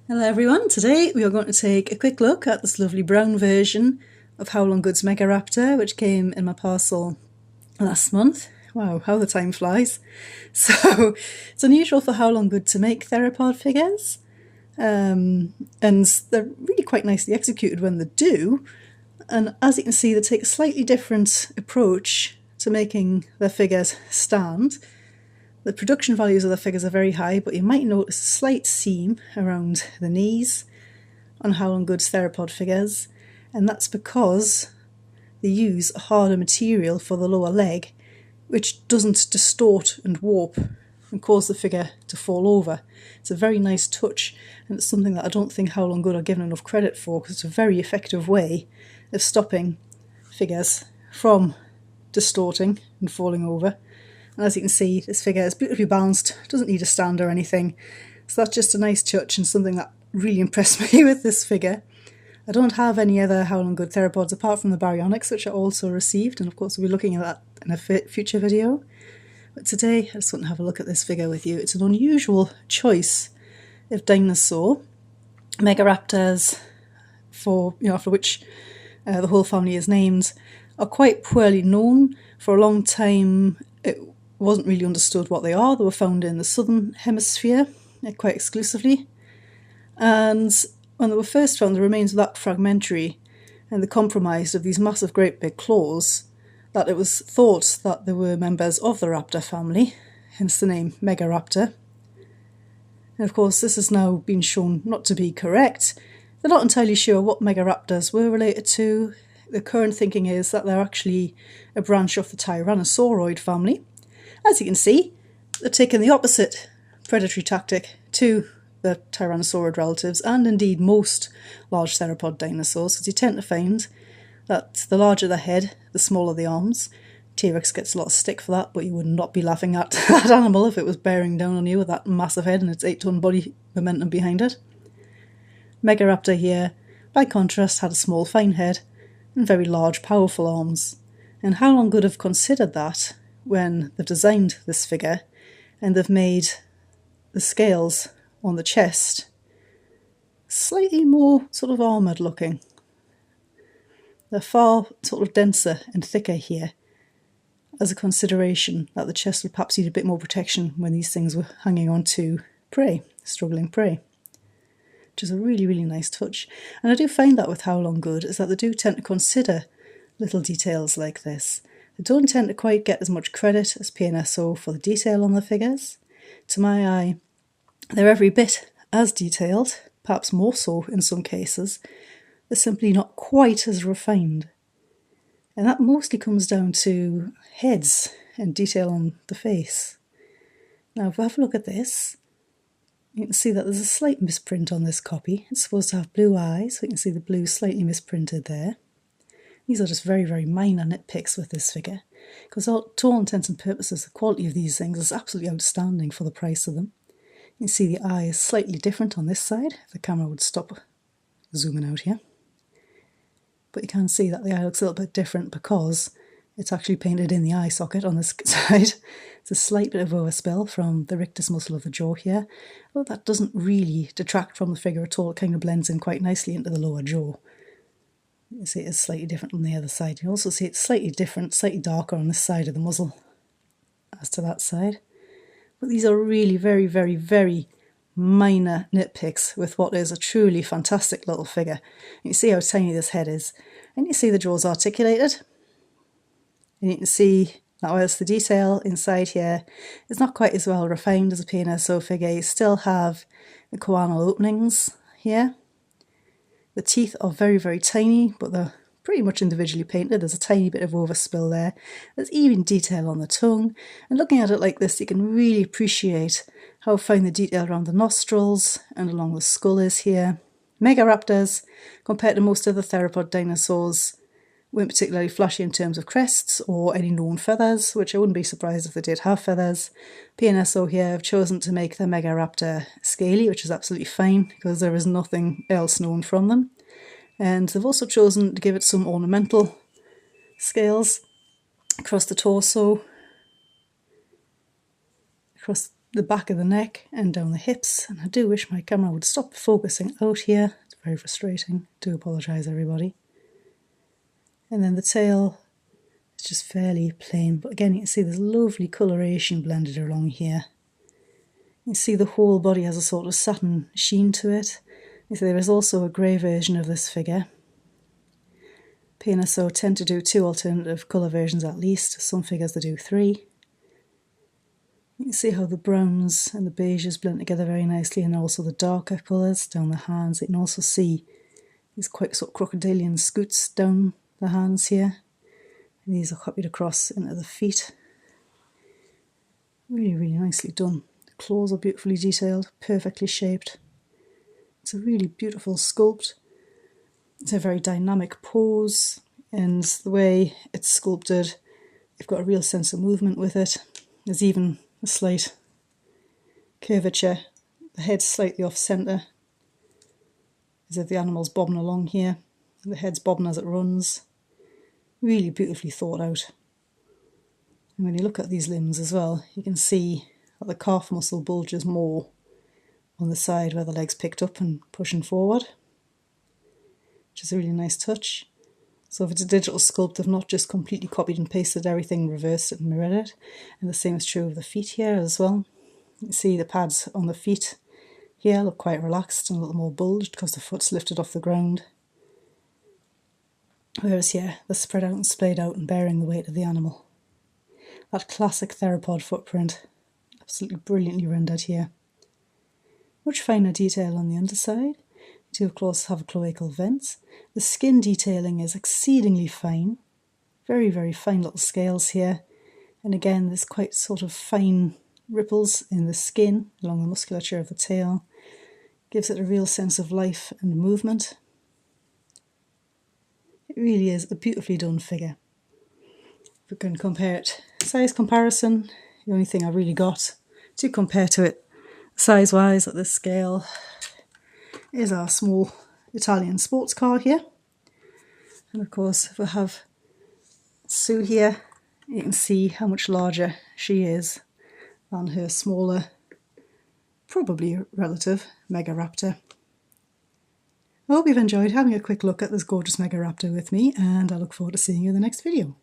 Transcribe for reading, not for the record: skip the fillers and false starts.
Hello everyone, today we are going to take a quick look at this lovely brown version of Haolonggood's Megaraptor, which came in my parcel last month. Wow, how the time flies. So it's unusual for Haolonggood to make theropod figures, and they're really quite nicely executed when they do. And as you can see, they take a slightly different approach to making their figures stand. The production values of the figures are very high, but you might notice a slight seam around the knees on Haolonggood's theropod figures, and that's because they use a harder material for the lower leg, which doesn't distort and warp and cause the figure to fall over. It's a very nice touch, and it's something that I don't think Haolonggood are given enough credit for, because it's a very effective way of stopping figures from distorting and falling over. And as you can see, this figure is beautifully balanced, doesn't need a stand or anything. So that's just a nice touch and something that really impressed me with this figure. I don't have any other Haolonggood theropods apart from the baryonyx, which I also received, and of course we'll be looking at that in a future video. But today I just want to have a look at this figure with you. It's an unusual choice of dinosaur. Megaraptors, after which the whole family is named, are quite poorly known. For a long time it wasn't really understood what they are. They were found in the southern hemisphere quite exclusively, and when they were first found the remains were that fragmentary and they compromised of these massive great big claws that it was thought that they were members of the raptor family, hence the name Megaraptor. And of course this has now been shown not to be correct. They're not entirely sure what Megaraptors were related to. The current thinking is that they're actually a branch of the Tyrannosauroid family. As you can see, they're taking the opposite predatory tactic to the Tyrannosaurid relatives, and indeed most large theropod dinosaurs, because you tend to find that the larger the head, the smaller the arms. T-Rex gets a lot of stick for that, but you would not be laughing at that animal if it was bearing down on you with that massive head and its 8-ton body momentum behind it. Megaraptor here, by contrast, had a small fine head and very large powerful arms. And Haolonggood have considered that when they've designed this figure, and they've made the scales on the chest slightly more sort of armoured looking. They're far sort of denser and thicker here, as a consideration that the chest would perhaps need a bit more protection when these things were hanging on to prey, struggling prey. Which is a really, really nice touch. And I do find that with Haolonggood is that they do tend to consider little details like this. They don't tend to quite get as much credit as PNSO for the detail on the figures. To my eye, they're every bit as detailed, perhaps more so in some cases. They're simply not quite as refined. And that mostly comes down to heads and detail on the face. Now if we have a look at this, you can see that there's a slight misprint on this copy. It's supposed to have blue eyes, so you can see the blue slightly misprinted there. These are just very, very minor nitpicks with this figure, because to all intents and purposes the quality of these things is absolutely outstanding for the price of them. You can see the eye is slightly different on this side, if the camera would stop zooming out here. But you can see that the eye looks a little bit different because it's actually painted in the eye socket on this side. It's a slight bit of overspill from the rictus muscle of the jaw here, but that doesn't really detract from the figure at all. It kind of blends in quite nicely into the lower jaw. You see it is slightly different on the other side. You also see it's slightly different, slightly darker on this side of the muzzle as to that side. But these are really very, very, very minor nitpicks with what is a truly fantastic little figure. You can see how tiny this head is, and you see the jaw's articulated. And you can see that whilst the detail inside here is not quite as well refined as a PNSO figure, you still have the choanal openings here. The teeth are very, very tiny, but they're pretty much individually painted. There's a tiny bit of overspill there. There's even detail on the tongue. And looking at it like this, you can really appreciate how fine the detail around the nostrils and along the skull is here. Megaraptors, compared to most other theropod dinosaurs, weren't particularly flashy in terms of crests or any known feathers, which I wouldn't be surprised if they did have feathers. PNSO here have chosen to make their Megaraptor scaly, which is absolutely fine because there is nothing else known from them. And they've also chosen to give it some ornamental scales across the torso, across the back of the neck and down the hips, and I do wish my camera would stop focusing out here. It's very frustrating. I do apologise, everybody. And then the tail is just fairly plain, but again you can see there's lovely coloration blended along here. You see the whole body has a sort of satin sheen to it. You see there is also a grey version of this figure. PNSO tend to do 2 alternative colour versions at least, some figures they do 3. You can see how the browns and the beiges blend together very nicely, and also the darker colours down the hands. You can also see these quite sort of crocodilian scoots down the hands here. And these are copied across into the feet. Really, really nicely done. The claws are beautifully detailed, perfectly shaped. It's a really beautiful sculpt. It's a very dynamic pose, and the way it's sculpted, you've got a real sense of movement with it. There's even a slight curvature. The head's slightly off centre, as if the animal's bobbing along here. The head's bobbing as it runs. Really beautifully thought out. And when you look at these limbs as well, you can see that the calf muscle bulges more on the side where the leg's picked up and pushing forward, which is a really nice touch. So if it's a digital sculpt, they've not just completely copied and pasted everything, reversed it and mirrored it. And the same is true of the feet here as well. You see the pads on the feet here look quite relaxed and a little more bulged because the foot's lifted off the ground. Whereas here, they're spread out and splayed out and bearing the weight of the animal. That classic theropod footprint, absolutely brilliantly rendered here. Much finer detail on the underside. You do of course have cloacal vents. The skin detailing is exceedingly fine. Very, very fine little scales here. And again, there's quite sort of fine ripples in the skin along the musculature of the tail. Gives it a real sense of life and movement. It really is a beautifully done figure. If we can compare it, size comparison, the only thing I really got to compare to it size-wise at this scale is our small Italian sports car here. And of course, if we have Sue here, you can see how much larger she is than her smaller, probably relative, Megaraptor. I hope you've enjoyed having a quick look at this gorgeous Megaraptor with me, and I look forward to seeing you in the next video.